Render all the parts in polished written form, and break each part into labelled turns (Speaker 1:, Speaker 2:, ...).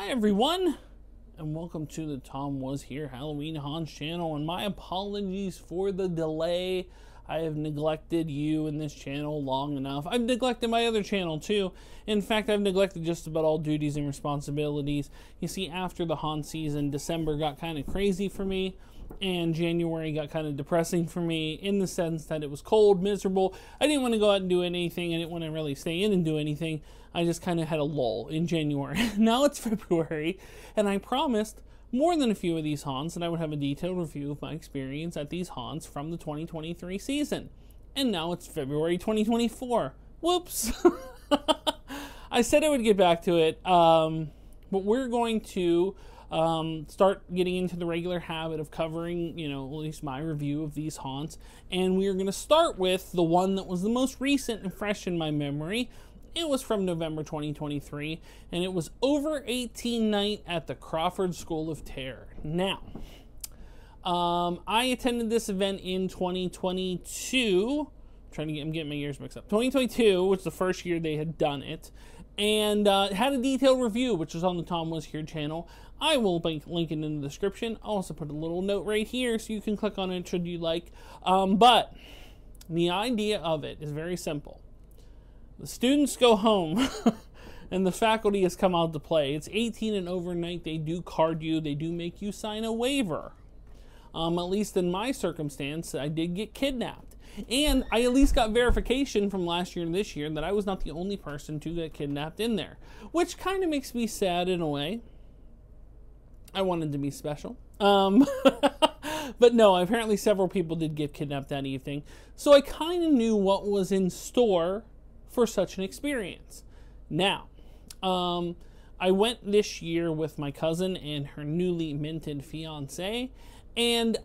Speaker 1: Hi everyone, and welcome to the TomWasHere Halloween Haunts channel, and my apologies for the delay. I have neglected you in this channel long enough. I've neglected my other channel too. In fact, I've neglected just about all duties and responsibilities. You see, after the haunt season, December got kind of crazy for me, and January got kind of depressing for me in the sense that it was cold, miserable. I didn't want to go out and do anything. I didn't want to really stay in and do anything. I just kind of had a lull in January. Now it's February, and I promised more than a few of these haunts that I would have a detailed review of my experience at these haunts from the 2023 season. And now it's February 2024. Whoops. I said I would get back to it, but we're going to start getting into the regular habit of covering, at least my review of these haunts. And we are going to start with the one that was the most recent and fresh in my memory. It was from November 2023, and it was Over 18 Night at the Crawford School of Terror. Now, I attended this event in 2022. I'm getting my years mixed up. 2022, which was the first year they had done it, and had a detailed review, which is on the TomWasHere channel. I will link it in the description. I'll also put a little note right here so you can click on it should you like. But the idea of it is very simple. The students go home and the faculty has come out to play. It's 18 and over night. They do card you. They do make you sign a waiver. At least in my circumstance, I did get kidnapped. And I at least got verification from last year and this year that I was not the only person to get kidnapped in there, which kind of makes me sad in a way. I wanted to be special. But no, apparently several people did get kidnapped that evening. So I kind of knew what was in store for such an experience. Now, I went this year with my cousin and her newly minted fiance, and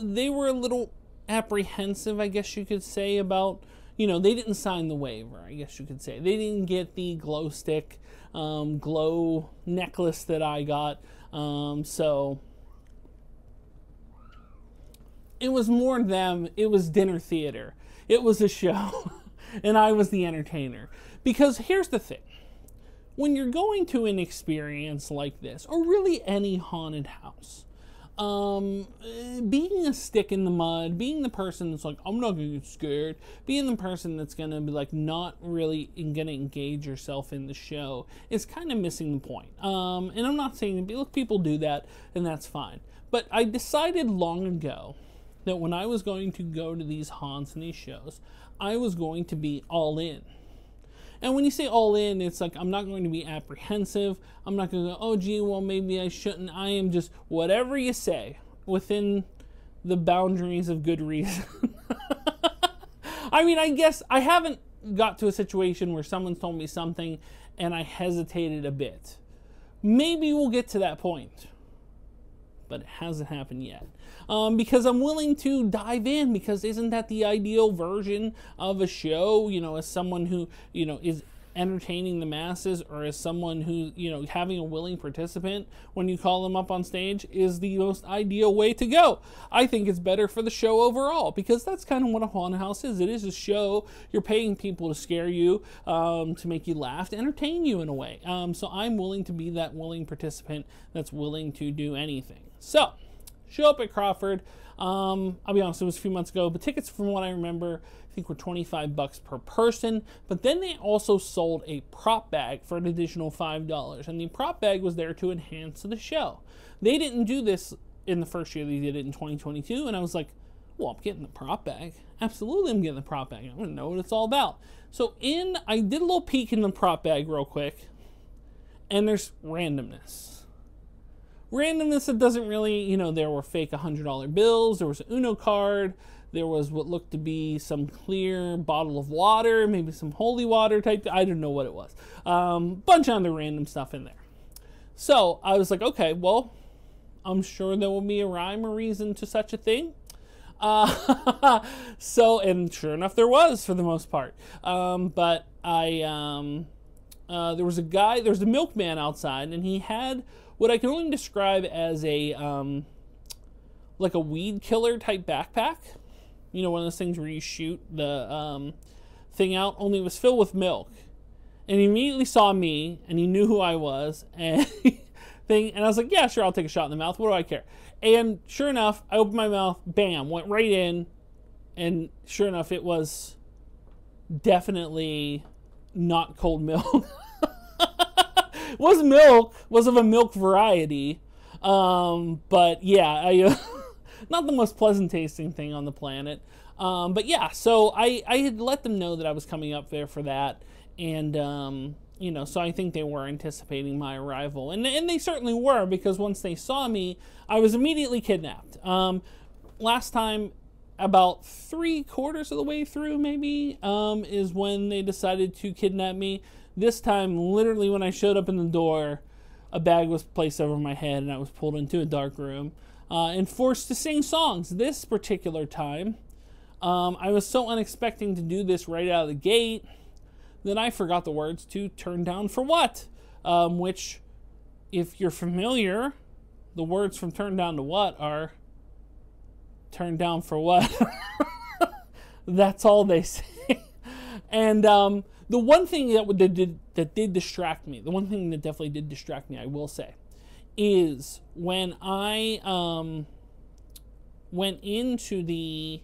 Speaker 1: they were a little apprehensive, I guess you could say, about, they didn't sign the waiver, I guess you could say. They didn't get the glow stick, glow necklace that I got, so it was more them. It was dinner theater. It was a show. And I was the entertainer. Because here's the thing. When you're going to an experience like this, or really any haunted house, being a stick in the mud, being the person that's like, I'm not going to get scared, being the person that's going to be like not really going to engage yourself in the show is kind of missing the point. And I'm not saying, look, people do that, and that's fine. But I decided long ago that when I was going to go to these haunts and these shows, I was going to be all in. And when you say all in, it's like I'm not going to be apprehensive. I'm not going to go, oh, gee, well, maybe I shouldn't. I am just whatever you say within the boundaries of good reason. I mean, I guess I haven't got to a situation where someone's told me something and I hesitated a bit. Maybe we'll get to that point. But it hasn't happened yet. Because I'm willing to dive in, because isn't that the ideal version of a show, as someone who, is entertaining the masses, or as someone who, having a willing participant when you call them up on stage is the most ideal way to go. I think it's better for the show overall, because that's kind of what a haunted house is. It is a show. You're paying people to scare you, to make you laugh, to entertain you in a way. So I'm willing to be that willing participant that's willing to do anything. So, show up at Crawford. I'll be honest, it was a few months ago, but tickets, from what I remember, I think were $25 per person. But then they also sold a prop bag for an additional $5, and the prop bag was there to enhance the show. They didn't do this in the first year; they did it in 2022, and I was like, well, I'm getting the prop bag. Absolutely, I'm getting the prop bag. I want to know what it's all about. So I did a little peek in the prop bag real quick, and there's randomness. Randomness that doesn't really, there were fake $100 bills, there was an Uno card, there was what looked to be some clear bottle of water, maybe some holy water type, I don't know what it was. Bunch of other random stuff in there. So I was like, okay, well, I'm sure there will be a rhyme or reason to such a thing. And sure enough, there was for the most part. But there was a milkman outside, and he had what I can only describe as a like a weed killer type backpack. One of those things where you shoot the thing out, only it was filled with milk. And he immediately saw me, and he knew who I was, and and I was like, yeah, sure, I'll take a shot in the mouth. What do I care? And sure enough, I opened my mouth, bam, went right in, and sure enough, it was definitely not cold milk. Was milk, was of a milk variety, but yeah, not the most pleasant tasting thing on the planet. But yeah, so I had let them know that I was coming up there for that, and you know, so I think they were anticipating my arrival, and they certainly were, because once they saw me, I was immediately kidnapped. Last time, about 3/4 of the way through, maybe, is when they decided to kidnap me. This time, literally, when I showed up in the door, a bag was placed over my head, and I was pulled into a dark room and forced to sing songs. This particular time, I was so unexpecting to do this right out of the gate that I forgot the words to Turn Down for What? Which, if you're familiar, the words from Turn Down to What are Turn Down for What? That's all they say. And the one thing that did distract me, the one thing that definitely did distract me, I will say, is when I went into the,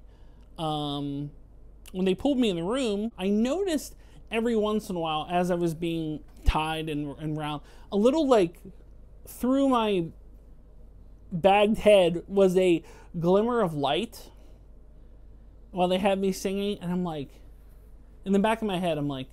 Speaker 1: when they pulled me in the room, I noticed every once in a while, as I was being tied and round, a little, like, through my bagged head was a glimmer of light while they had me singing, and I'm like, in the back of my head, I'm like,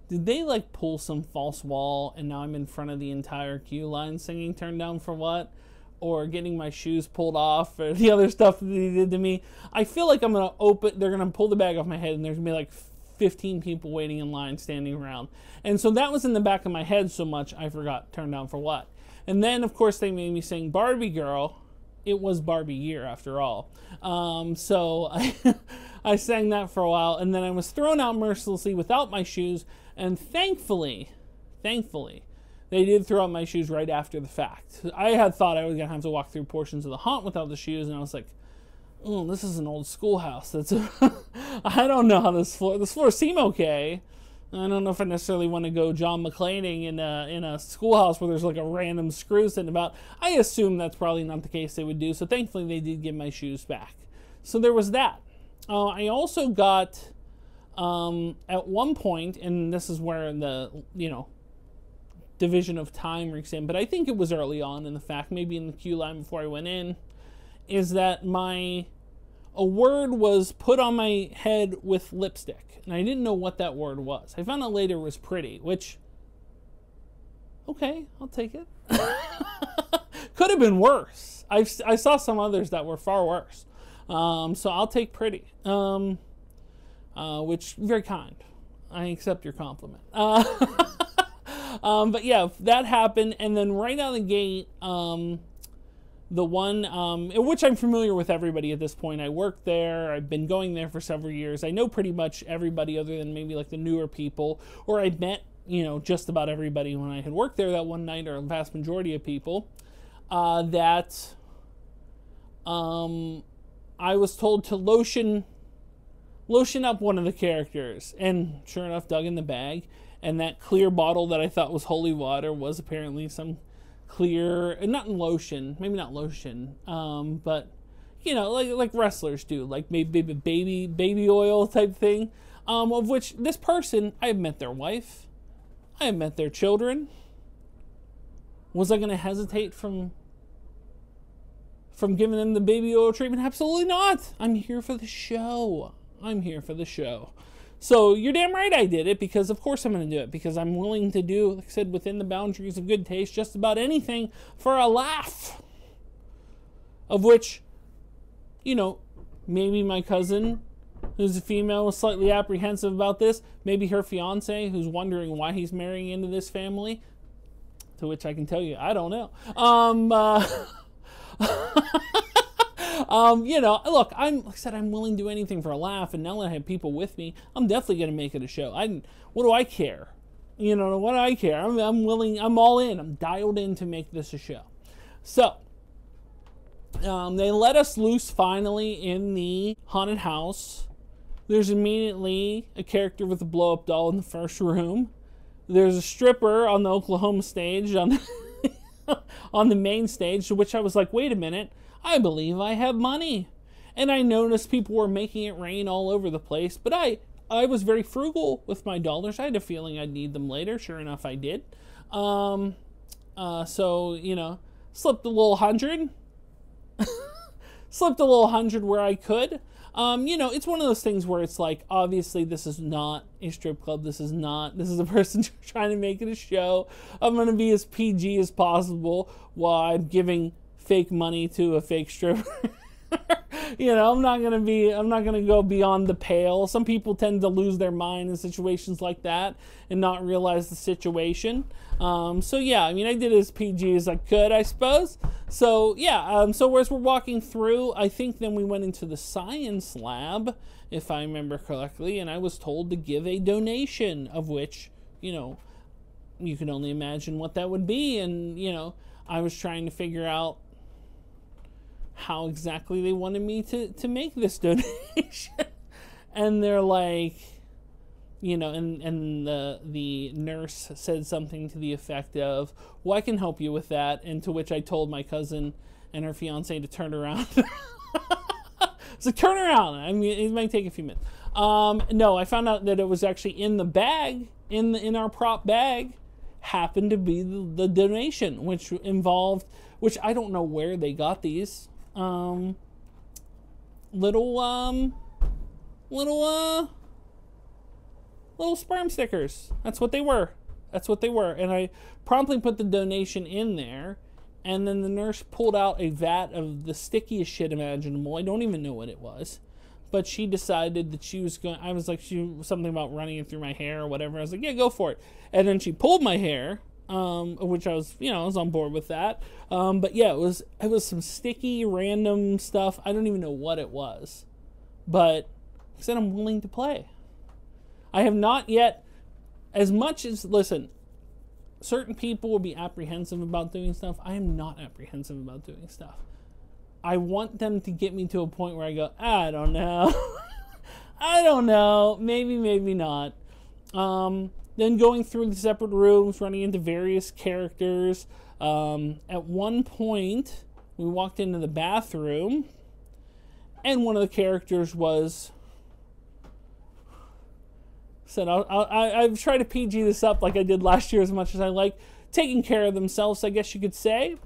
Speaker 1: did they, like, pull some false wall, and now I'm in front of the entire queue line singing Turn Down for What? Or getting my shoes pulled off, or the other stuff that they did to me. I feel like I'm going to they're going to pull the bag off my head, and there's going to be, like, 15 people waiting in line, standing around. And so that was in the back of my head so much, I forgot Turn Down for What? And then, of course, they made me sing Barbie Girl. It was Barbie year, after all. So I sang that for a while, and then I was thrown out mercilessly without my shoes, and thankfully, they did throw out my shoes right after the fact. I had thought I was going to have to walk through portions of the haunt without the shoes, and I was like, oh, this is an old schoolhouse. I don't know how this floor seemed okay. I don't know if I necessarily want to go John McClaning in a schoolhouse where there's like a random screw sitting about. I assume that's probably not the case they would do, so thankfully they did give my shoes back. So there was that. I also got, at one point, and this is where the, you know, division of time reeks in, but I think it was early on in the fact, maybe in the queue line before I went in, is that a word was put on my head with lipstick, and I didn't know what that word was. I found out later it was pretty, which, okay, I'll take it. Could have been worse. I saw some others that were far worse. So I'll take pretty, which, very kind. I accept your compliment. But yeah, that happened, and then right out of the gate, the one, in which I'm familiar with everybody at this point. I worked there. I've been going there for several years. I know pretty much everybody other than maybe like the newer people, or I met, you know, just about everybody when I had worked there that one night, or a vast majority of people, that I was told to lotion up one of the characters, and sure enough, dug in the bag, and that clear bottle that I thought was holy water was apparently some clear, not lotion, maybe not lotion, but you know, like wrestlers do, like maybe baby oil type thing, of which this person, I have met their wife, I have met their children. Was I going to hesitate from giving them the baby oil treatment? Absolutely not. I'm here for the show. So you're damn right I did it, because of course I'm going to do it, because I'm willing to do, like I said, within the boundaries of good taste, just about anything for a laugh. Of which, you know, maybe my cousin, who's a female, was slightly apprehensive about this. Maybe her fiance, who's wondering why he's marrying into this family. To which I can tell you, I don't know. You know, look, like I said, I'm willing to do anything for a laugh, and now that I have people with me, I'm definitely going to make it a show. What do I care? You know, what do I care? I'm willing, I'm all in. I'm dialed in to make this a show. So, they let us loose finally in the haunted house. There's immediately a character with a blow-up doll in the first room. there's a stripper on the Oklahoma stage, on on the main stage, to which I was like, wait a minute, I believe I have money. And I noticed people were making it rain all over the place, but I was very frugal with my dollars. I had a feeling I'd need them later. Sure enough, I did. So, you know, slipped a little $100. Slipped a little $100 where I could. You know, it's one of those things where it's like, obviously this is not a strip club. This is a person trying to make it a show. I'm going to be as PG as possible while I'm giving fake money to a fake stripper. You know, I'm not going to go beyond the pale. Some people tend to lose their mind in situations like that and not realize the situation. So yeah, I mean, I did as PG as I could, I suppose. So yeah, so as we're walking through, I think then we went into the science lab, if I remember correctly, and I was told to give a donation, of which, you know, you can only imagine what that would be. And, you know, I was trying to figure out how exactly they wanted me to make this donation. And they're like, you know, and the nurse said something to the effect of, well, I can help you with that. And to which I told my cousin and her fiance to turn around. So turn around. I mean, it might take a few minutes. No, I found out that it was actually in the bag, in our prop bag, happened to be the donation, which involved, which I don't know where they got these. Little sperm stickers. That's what they were. And I promptly put the donation in there, and then the nurse pulled out a vat of the stickiest shit imaginable. I don't even know what it was, but she decided that she was going. I was like, something about running it through my hair or whatever. I was like, yeah, go for it. And then she pulled my hair, which I was, you know, I was on board with that. But yeah, it was some sticky random stuff. I don't even know what it was, but I said I'm willing to play. I have not yet, as much as, listen, certain people will be apprehensive about doing stuff. I am not apprehensive about doing stuff. I want them to get me to a point where I go, I don't know. I don't know. Maybe, maybe not. Then going through the separate rooms, running into various characters. At one point, we walked into the bathroom, and one of the characters was... said, I've tried to PG this up like I did last year as much as I like, taking care of themselves, I guess you could say.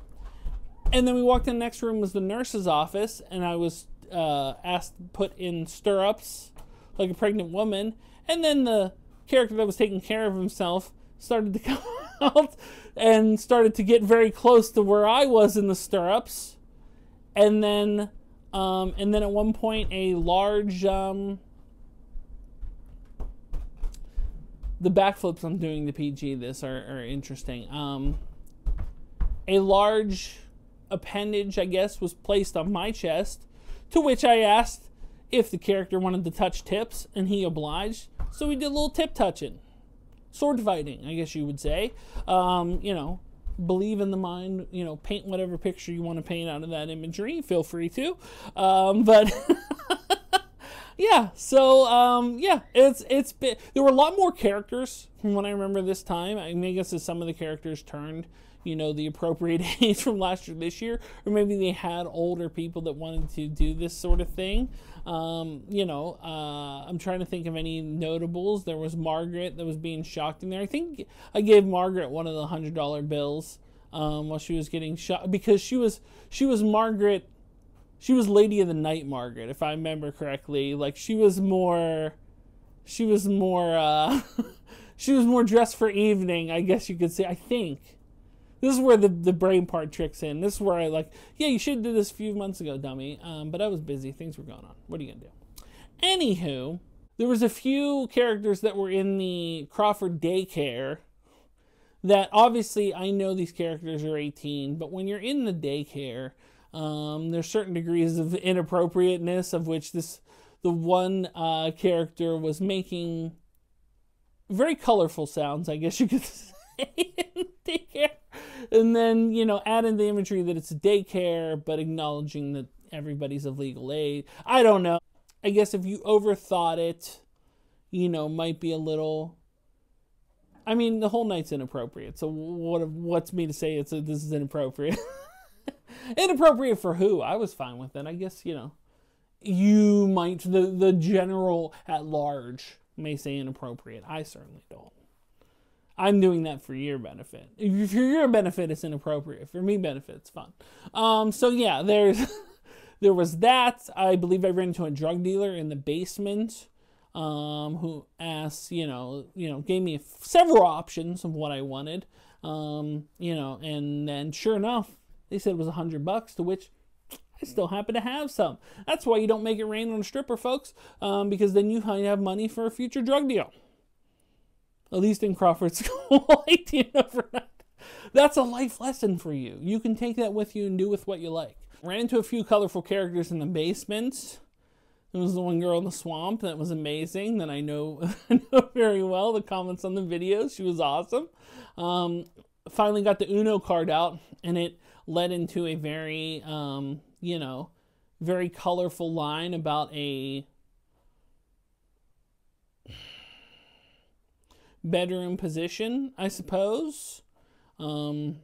Speaker 1: And then we walked in the next room was the nurse's office, and I was asked to put in stirrups like a pregnant woman. And then the character that was taking care of himself started to come out and started to get very close to where I was in the stirrups. And then at one point a large... the backflips I'm doing to PG this are interesting. A large appendage, I guess, was placed on my chest, to which I asked if the character wanted to touch tips, and he obliged. So we did a little tip touching. Sword fighting, I guess you would say. You know, believe in the mind, you know, paint whatever picture you want to paint out of that imagery. Feel free to. But... yeah, so, yeah, it's been, there were a lot more characters from what I remember this time. I mean, I guess as some of the characters turned, you know, the appropriate age from last year, this year, or maybe they had older people that wanted to do this sort of thing. You know, I'm trying to think of any notables. There was Margaret that was being shocked in there. I think I gave Margaret one of the $100 bills, while she was getting shocked, because she was Margaret. She was Lady of the Night Margaret, if I remember correctly. Like, she was more dressed for evening, I guess you could say. I think. This is where the brain part tricks in. This is where I like, yeah, you should have did this a few months ago, dummy. But I was busy. Things were going on. What are you going to do? Anywho, there was a few characters that were in the Crawford daycare that obviously I know these characters are 18, but when you're in the daycare... there's certain degrees of inappropriateness, of which the one character was making very colorful sounds, I guess you could say, in daycare. And then, you know, add in the imagery that it's a daycare, but acknowledging that everybody's of legal age. I don't know. I guess if you overthought it, you know, might be a little I mean, the whole night's inappropriate. So what's me to say this is inappropriate? Inappropriate for who? I was fine with it. I guess, you know, you might, the general at large may say inappropriate. I certainly don't. I'm doing that for your benefit. If for your benefit, it's inappropriate. For me benefit, it's fun. So yeah, there was that. I believe I ran into a drug dealer in the basement, who asked, gave me several options of what I wanted, and then sure enough, they said it was $100, to which I still happen to have some. That's why you don't make it rain on a stripper, folks, because then you have money for a future drug deal. At least in Crawford School, 18 overnight. That's a life lesson for you. You can take that with you and do with what you like. Ran into a few colorful characters in the basement. There was the one girl in the swamp that was amazing, that I know very well. The comments on the videos, she was awesome. Finally got the Uno card out, and it led into a very, very colorful line about a bedroom position, I suppose. Is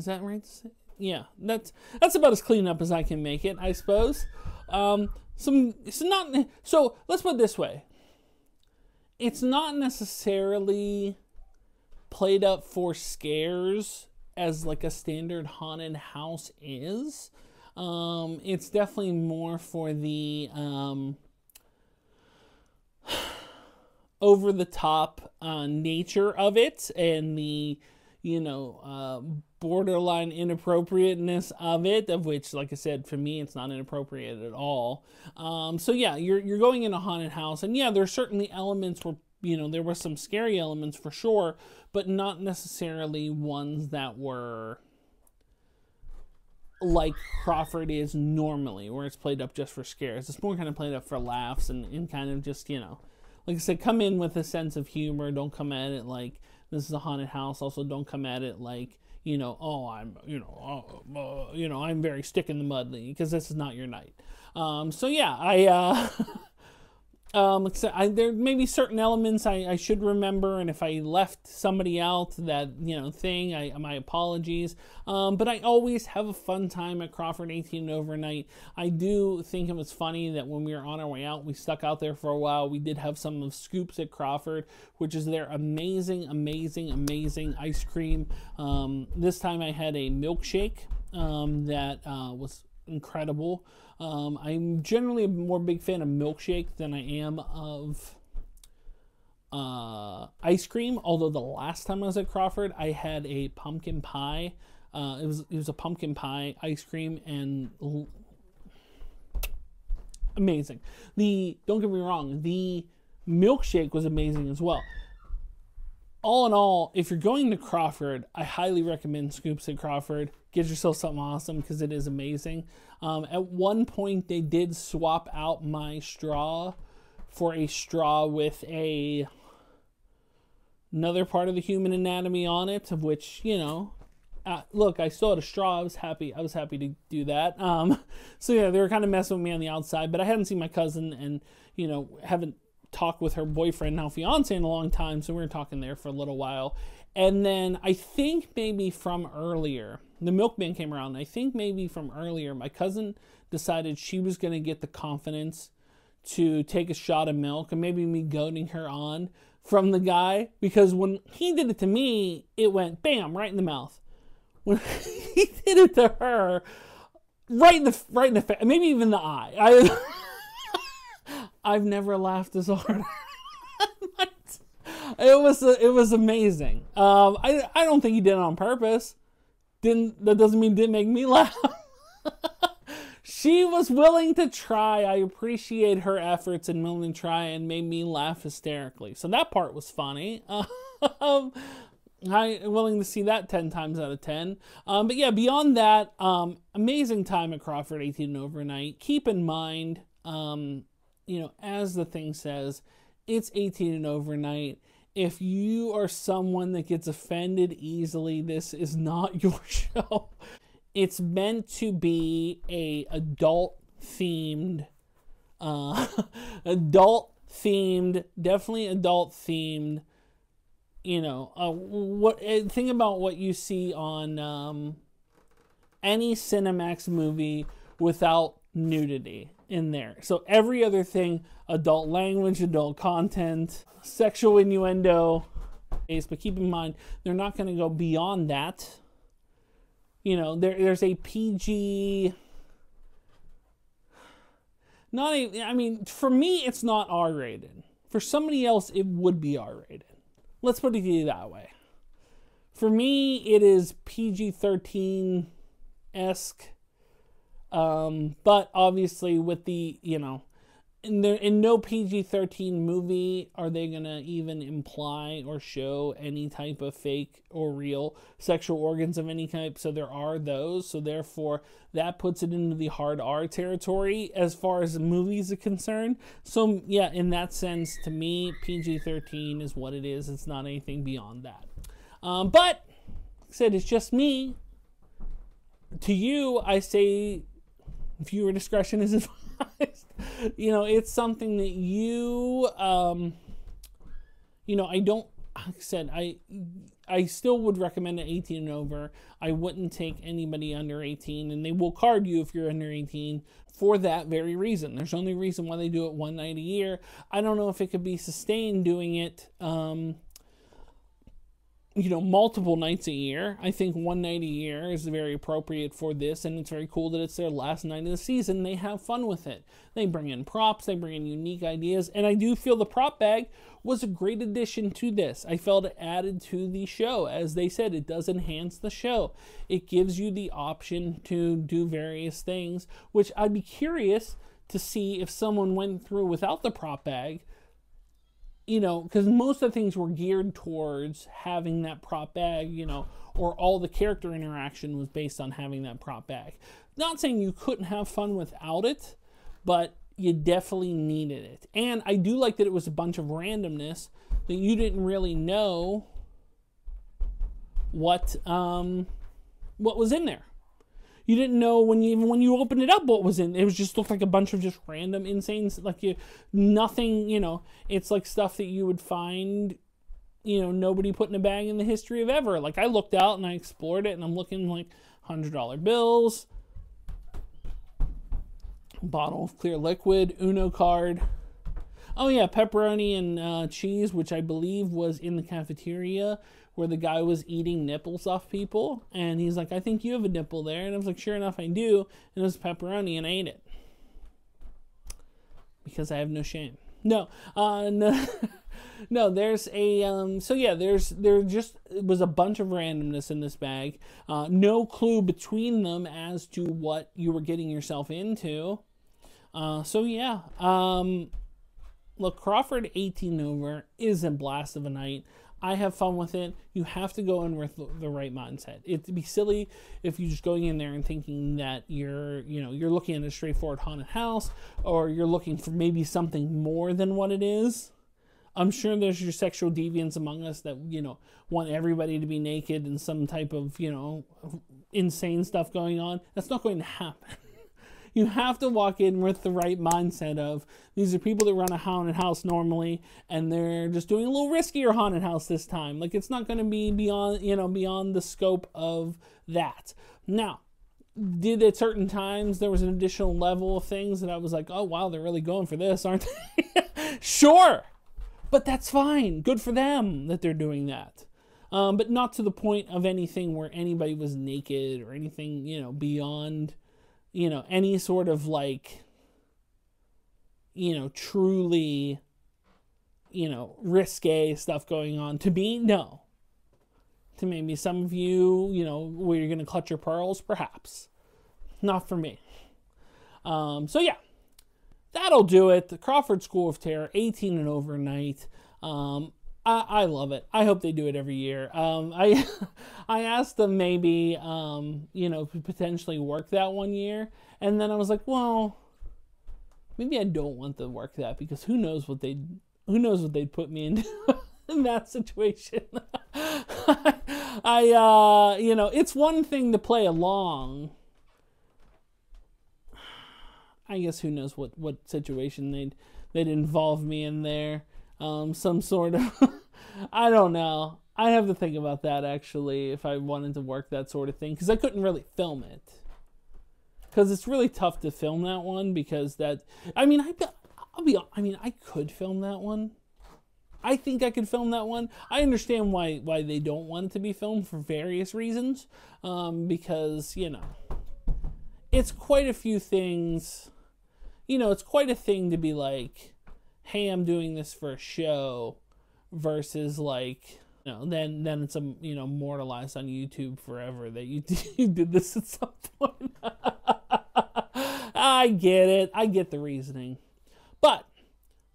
Speaker 1: that right to say? Yeah, that's about as clean up as I can make it, I suppose. So let's put it this way. It's not necessarily played up for scares as like a standard haunted house is. It's definitely more for the over the top nature of it, and the borderline inappropriateness of it, of which, like I said, for me, it's not inappropriate at all. So yeah, you're going in a haunted house, and yeah, there's certainly elements where, there were some scary elements for sure, but not necessarily ones that were like Crawford is normally, where it's played up just for scares. It's more kind of played up for laughs and kind of just, like I said, come in with a sense of humor. Don't come at it like this is a haunted house. Also, don't come at it like, I'm very stick in the mud, because this is not your night. So yeah, there may be certain elements I should remember, and if I left somebody out that, thing, my apologies. But I always have a fun time at Crawford 18 overnight. I do think it was funny that when we were on our way out, we stuck out there for a while. We did have some of Scoops at Crawford, which is their amazing, amazing, amazing ice cream. This time I had a milkshake that was incredible. I'm generally a more big fan of milkshake than I am of ice cream, although the last time I was at Crawford, I had a pumpkin pie. It was a pumpkin pie ice cream, and amazing. Don't get me wrong, the milkshake was amazing as well. All in all, if you're going to Crawford, I highly recommend Scoops at Crawford. Get yourself something awesome, because it is amazing. At one point, they did swap out my straw for a straw with another part of the human anatomy on it, of which, look, I still had a straw. I was happy to do that. So yeah, they were kind of messing with me on the outside, but I hadn't seen my cousin, and haven't talked with her boyfriend, now fiance, in a long time, so we were talking there for a little while. And then I think maybe from earlier, the milkman came around, and I think maybe from earlier, my cousin decided she was going to get the confidence to take a shot of milk, and maybe me goading her on from the guy, because when he did it to me, it went bam, right in the mouth. When he did it to her, right in the face, maybe even the eye. I've never laughed as hard. It was amazing. I don't think he did it on purpose. That doesn't mean it didn't make me laugh. She was willing to try. I appreciate her efforts and willing to try, and made me laugh hysterically. So that part was funny. I'm willing to see that 10 times out of 10. But yeah, beyond that, amazing time at Crawford 18 overnight. Keep in mind, as the thing says, it's 18 and overnight. If you are someone that gets offended easily, this is not your show. It's meant to be a adult-themed themed, definitely adult themed. You know, think about what you see on any Cinemax movie without nudity in there. So every other thing, adult language, adult content, sexual innuendo. But keep in mind, they're not going to go beyond that. You know, there's a PG... I mean, for me, it's not R-rated. For somebody else, it would be R-rated. Let's put it that way. For me, it is PG-13-esque. But obviously with the, you know, in no PG-13 movie are they going to even imply or show any type of fake or real sexual organs of any type. So there are those. So therefore, that puts it into the hard R territory as far as the movies are concerned. So yeah, in that sense, to me, PG-13 is what it is. It's not anything beyond that. But, like I said, it's just me. To you, I say viewer discretion is advised. You know, it's something that you, you know, I don't, like I said, I still would recommend an 18 and over. I wouldn't take anybody under 18, and they will card you if you're under 18 for that very reason. There's only reason why they do it one night a year. I don't know if it could be sustained doing it, you know, multiple nights a year. I think one night a year is very appropriate for this, and it's very cool that it's their last night of the season. They have fun with it. They bring in props, they bring in unique ideas, and I do feel the prop bag was a great addition to this. I felt it added to the show. As they said, it does enhance the show. It gives you the option to do various things, which I'd be curious to see if someone went through without the prop bag. You know, because most of the things were geared towards having that prop bag, you know, or all the character interaction was based on having that prop bag. Not saying you couldn't have fun without it, but you definitely needed it. And I do like that it was a bunch of randomness that you didn't really know what was in there. You didn't know when you opened it up what was in it. Was just looked like a bunch of just random insane, like nothing, you know, it's like stuff that you would find, you know, nobody put in a bag in the history of ever. Like I looked out and I explored it, and I'm looking like $100 bills, bottle of clear liquid, Uno card. Oh yeah, pepperoni and cheese, which I believe was in the cafeteria where the guy was eating nipples off people. And he's like, I think you have a nipple there. And I was like, sure enough, I do. And it was pepperoni, and I ate it. Because I have no shame. No, no, there's a, so yeah, there was a bunch of randomness in this bag. No clue between them as to what you were getting yourself into. So yeah, look, Crawford 18 over is a blast of a night. I have fun with it. You have to go in with the right mindset. It'd be silly if you're just going in there and thinking that you're looking at a straightforward haunted house, or you're looking for maybe something more than what it is. I'm sure there's your sexual deviants among us that, you know, want everybody to be naked and some type of, you know, insane stuff going on. That's not going to happen. You have to walk in with the right mindset of, these are people that run a haunted house normally, and they're just doing a little riskier haunted house this time. Like, it's not going to be beyond the scope of that. Now, did at certain times there was an additional level of things that I was like, oh wow, they're really going for this, aren't they? Sure, but that's fine. Good for them that they're doing that. But not to the point of anything where anybody was naked or anything, you know, beyond, you know, any sort of like, you know, truly, you know, risque stuff going on. To me, no. To maybe some of you, you know, where you're going to clutch your pearls, perhaps. Not for me. So yeah, that'll do it. The Crawford School of Terror, 18 and over night. I love it. I hope they do it every year. I asked them maybe, you know, to potentially work that one year. And then I was like, well, maybe I don't want to work that, because who knows what they'd put me into in that situation. You know, it's one thing to play along. I guess who knows what situation they'd they'd involve me in there. Some sort of, I don't know. I have to think about that, actually, if I wanted to work that sort of thing, because I couldn't really film it. Because it's really tough to film that one, because that, I mean, I could film that one. I think I could film that one. I understand why they don't want it to be filmed for various reasons, because, you know, it's quite a few things, you know, it's quite a thing to be like, hey, I'm doing this for a show, versus like, you know, then it's you know, immortalized on YouTube forever that you did this at some point. I get it. I get the reasoning. But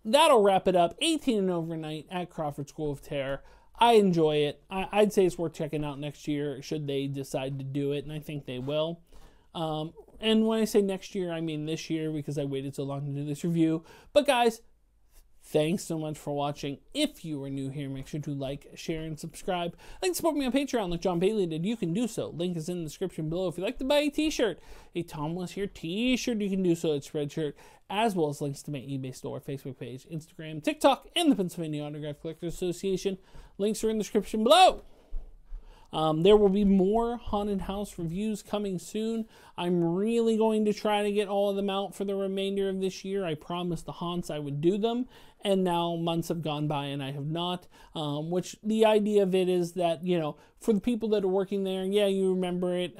Speaker 1: that'll wrap it up. 18 and over night at Crawford School of Terror. I enjoy it. I'd say it's worth checking out next year should they decide to do it, and I think they will. And when I say next year, I mean this year, because I waited so long to do this review. But guys, thanks so much for watching. If you are new here, make sure to like, share, and subscribe. Like to support me on Patreon like John Bailey did. You can do so. Link is in the description below. If you'd like to buy a t-shirt, a TomWasHere t-shirt, you can do so at Spreadshirt, as well as links to my eBay store, Facebook page, Instagram, TikTok, and the Pennsylvania Autograph Collectors Association. Links are in the description below. There will be more haunted house reviews coming soon. I'm really going to try to get all of them out for the remainder of this year. I promised the haunts I would do them, and now months have gone by and I have not. Which the idea of it is that, you know, for the people that are working there, yeah, you remember it.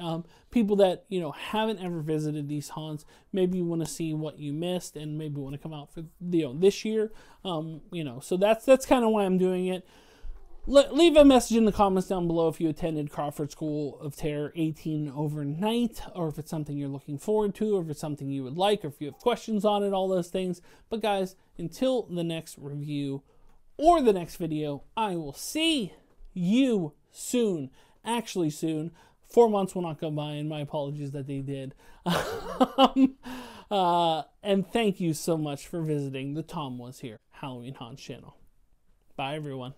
Speaker 1: People that, you know, haven't ever visited these haunts, maybe you want to see what you missed and maybe want to come out for, you know, this year. You know, so that's kind of why I'm doing it. Leave a message in the comments down below if you attended Crawford School of Terror 18 overnight, or if it's something you're looking forward to, or if it's something you would like, or if you have questions on it, all those things. But guys, until the next review or the next video, I will see you soon. Actually soon. 4 months will not go by, and my apologies that they did. And thank you so much for visiting the TomWasHere Halloween Haunts channel. Bye, everyone.